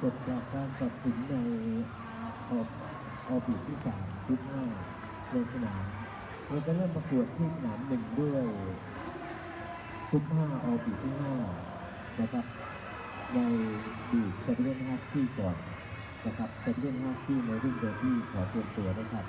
จบจากการตัดสินในออบีที่3ทุก5ในสนามเราจะเริ่มประกวดที่สนาม1ด้วยทุก5ออบีที่5นะครับในบีดเซเว่นฮาร์ตี้ก่อนนะครับเซเว่นฮาร์ตี้ในรุ่นเดอร์บี้ขอเตรียมตัวนะครับ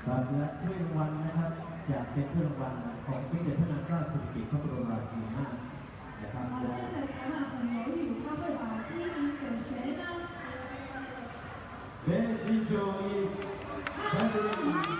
ครับและถ้วยรางวัลนะครับจะเป็นถ้วยรางวัลของสมเด็จพระนางเจ้าสิริกิติ์พระบรมราชินีนาถนะครับ现在采访很犹豫，他会把第一名给谁呢？ Best Show is Saturday